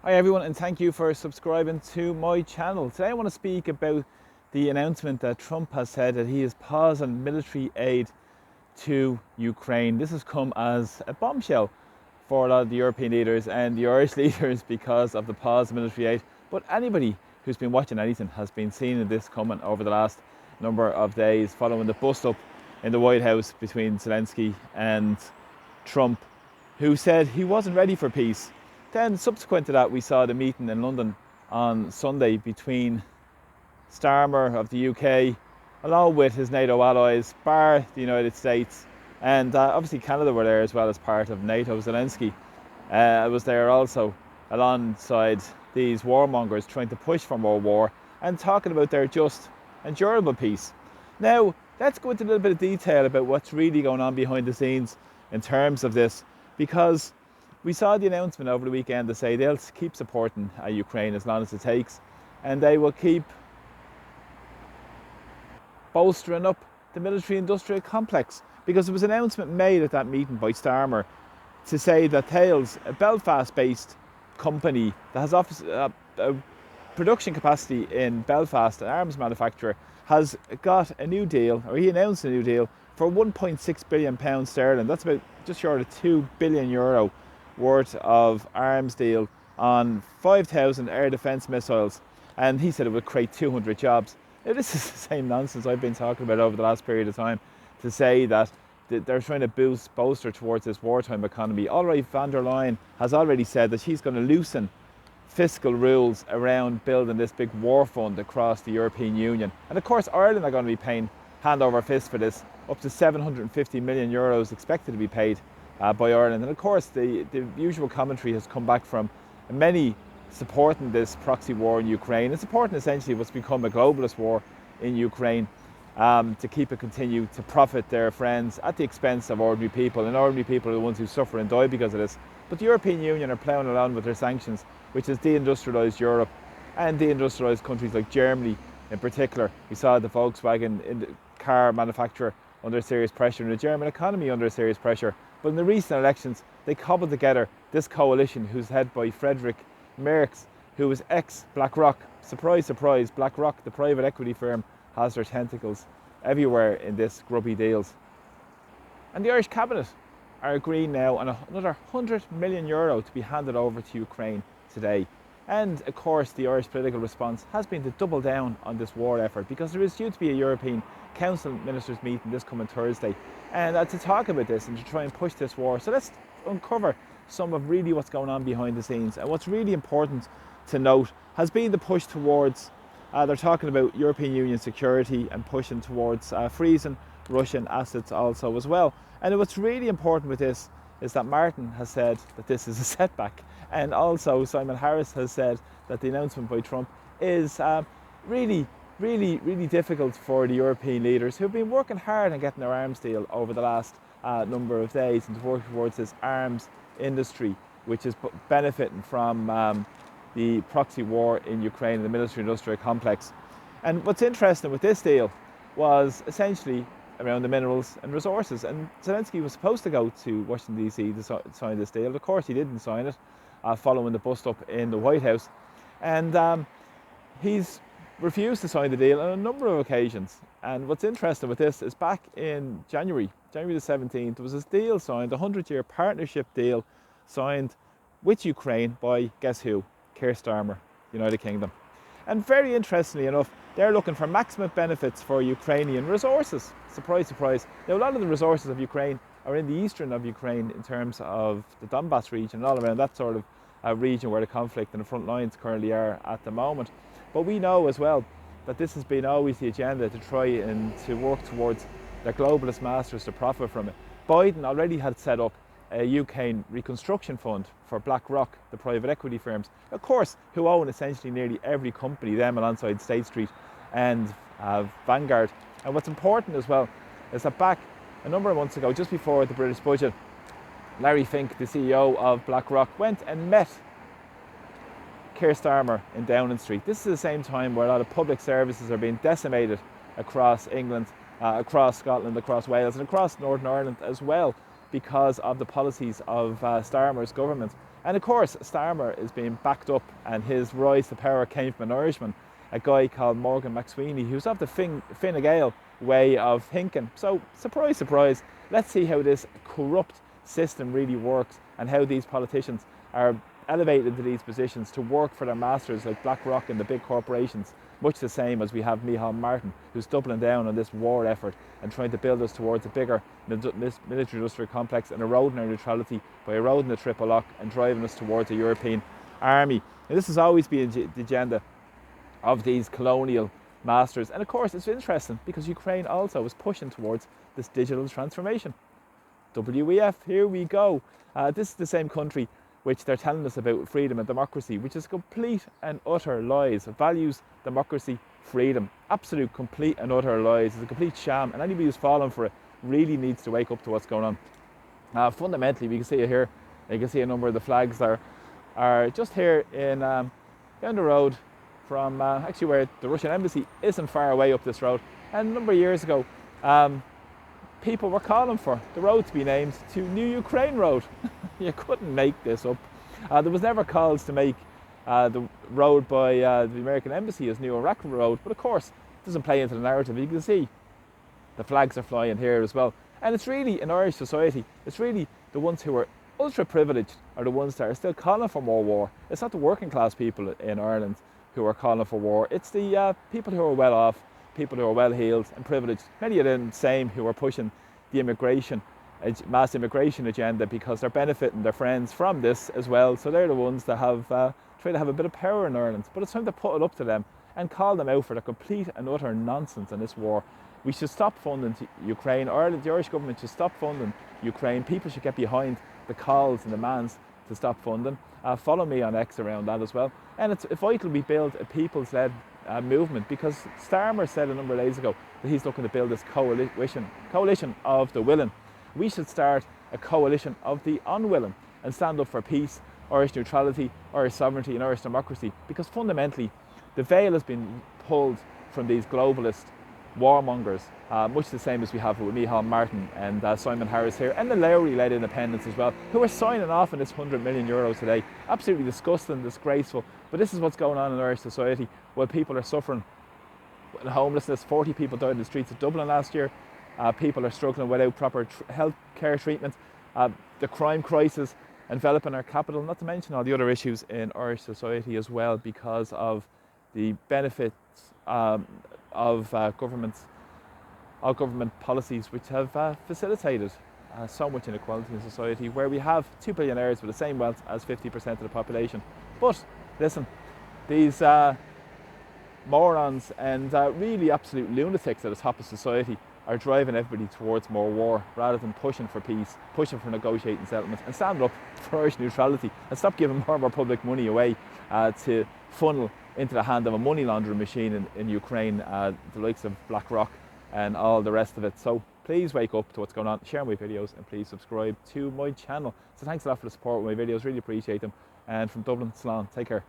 Hi everyone, and thank you for subscribing to my channel. Today I want to speak about the announcement that Trump has said that he is pausing military aid to Ukraine. This has come as a bombshell for a lot of the European leaders and the Irish leaders because of the pause of military aid. But anybody who's been watching anything has been seeing this coming over the last number of days following the bust up in the White House between Zelensky and Trump, who said he wasn't ready for peace. Then subsequent to that, we saw the meeting in London on Sunday between Starmer of the UK, along with his NATO allies, bar the United States, and obviously Canada were there as well as part of NATO. Zelensky was there also alongside these warmongers trying to push for more war and talking about their just and durable peace. Now, let's go into a little bit of detail about what's really going on behind the scenes in terms of this, because we saw the announcement over the weekend to say they'll keep supporting Ukraine as long as it takes, and they will keep bolstering up the military-industrial complex, because there was an announcement made at that meeting by Starmer to say that Thales, a Belfast-based company that has a production capacity in Belfast, an arms manufacturer, has got a new deal, or he announced a new deal for £1.6 billion sterling. That's about just short of €2 billion worth of arms deal on 5,000 air defence missiles, and he said it would create 200 jobs. Now, this is the same nonsense I've been talking about over the last period of time, to say that they're trying to bolster towards this wartime economy. Alright, von der Leyen has already said that she's going to loosen fiscal rules around building this big war fund across the European Union. And of course, Ireland are going to be paying hand over fist for this. Up to €750 million expected to be paid by Ireland. And of course, the usual commentary has come back from many supporting this proxy war in Ukraine and supporting essentially what's become a globalist war in Ukraine, to keep it continue to profit their friends at the expense of ordinary people. And ordinary people are the ones who suffer and die because of this. But the European Union are ploughing along with their sanctions, which has deindustrialised Europe and deindustrialised countries like Germany in particular. We saw the Volkswagen in the car manufacturer under serious pressure and the German economy under serious pressure. But in the recent elections, they cobbled together this coalition who's led by Friedrich Merz, who was ex-BlackRock. Surprise, surprise, BlackRock, the private equity firm, has their tentacles everywhere in this grubby deals. And the Irish Cabinet are agreeing now on another €100 million to be handed over to Ukraine today. And of course, the Irish political response has been to double down on this war effort, because there is due to be a European Council Ministers meeting this coming Thursday, and to talk about this and to try and push this war. So let's uncover some of really what's going on behind the scenes. And what's really important to note has been the push towards, they're talking about European Union security and pushing towards freezing Russian assets also as well. And what's really important with this is that Martin has said that this is a setback, and also Simon Harris has said that the announcement by Trump is really difficult for the European leaders who have been working hard on getting their arms deal over the last number of days, and to work towards this arms industry, which is benefiting from the proxy war in Ukraine and the military-industrial complex. And what's interesting with this deal was essentially around the minerals and resources. And Zelensky was supposed to go to Washington DC to sign this deal. Of course, he didn't sign it following the bust up in the White House. And he's refused to sign the deal on a number of occasions. And what's interesting with this is back in January the 17th, there was this deal signed, a 100-year partnership deal signed with Ukraine by, guess who? Keir Starmer, United Kingdom. And very interestingly enough, they're looking for maximum benefits for Ukrainian resources. Surprise, surprise. Now, a lot of the resources of Ukraine are in the eastern of Ukraine in terms of the Donbass region and all around that sort of region where the conflict and the front lines currently are at the moment. But we know as well that this has been always the agenda, to try and to work towards the globalist masters to profit from it. Biden already had set up a UK reconstruction fund for BlackRock, the private equity firms, of course, who own essentially nearly every company, them alongside State Street and Vanguard. And what's important as well is that back a number of months ago, just before the British budget, Larry Fink, the CEO of BlackRock, went and met Keir Starmer in Downing Street. This is the same time where a lot of public services are being decimated across England, across Scotland, across Wales and across Northern Ireland as well, because of the policies of Starmer's government. And of course, Starmer is being backed up, and his rise to power came from an Irishman, a guy called Morgan McSweeney, who's of the Fine Gael way of thinking. So, surprise, surprise, let's see how this corrupt system really works and how these politicians are elevated to these positions to work for their masters like BlackRock and the big corporations, much the same as we have Micheál Martin, who's doubling down on this war effort and trying to build us towards a bigger military-industrial complex and eroding our neutrality by eroding the triple lock and driving us towards a European army. And this has always been the agenda of these colonial masters. And of course, it's interesting because Ukraine also is pushing towards this digital transformation. WEF, here we go. This is the same country which they're telling us about freedom and democracy, which is complete and utter lies. It values democracy, freedom, absolute complete and utter lies. It's a complete sham, and anybody who's fallen for it really needs to wake up to what's going on. Fundamentally, we can see it here. You can see a number of the flags there are just here in down the road from actually where the Russian embassy isn't far away up this road. And a number of years ago, people were calling for the road to be named to New Ukraine Road. You couldn't make this up. There was never calls to make the road by the American embassy as New Iraq Road, but of course it doesn't play into the narrative. You can see the flags are flying here as well. And it's really, in Irish society, it's really the ones who are ultra privileged are the ones that are still calling for more war. It's not the working class people in Ireland who are calling for war. It's the people who are well off, people who are well heeled and privileged. Many of them same who are pushing the mass immigration agenda because they're benefiting their friends from this as well. So they're the ones that have try to have a bit of power in Ireland. But it's time to put it up to them and call them out for their complete and utter nonsense in this war. We should stop funding Ukraine. Ireland, the Irish government should stop funding Ukraine. People should get behind the calls and demands to stop funding. Follow me on X around that as well. And it's vital we build a people's-led movement, because Starmer said a number of days ago that he's looking to build this coalition of the willing. We should start a coalition of the unwilling and stand up for peace, Irish neutrality, Irish sovereignty and Irish democracy, because fundamentally the veil has been pulled from these globalist warmongers, much the same as we have with Micheál Martin and Simon Harris here, and the Lowry-led independents as well, who are signing off on this €100 million today. Absolutely disgusting, disgraceful. But this is what's going on in Irish society while people are suffering homelessness. 40 people died in the streets of Dublin last year. People are struggling without proper health care treatment. The crime crisis enveloping our capital, not to mention all the other issues in Irish society as well, because of the benefits of government policies which have facilitated so much inequality in society, where we have 2 billionaires with the same wealth as 50% of the population. But listen, these morons and really absolute lunatics at the top of society are driving everybody towards more war rather than pushing for peace, pushing for negotiating settlements, and stand up for Irish neutrality and stop giving more and more public money away to funnel into the hand of a money laundering machine in Ukraine, the likes of BlackRock and all the rest of it. So please wake up to what's going on, share my videos, and please subscribe to my channel. So thanks a lot for the support with my videos, really appreciate them. And from Dublin, Slán, take care.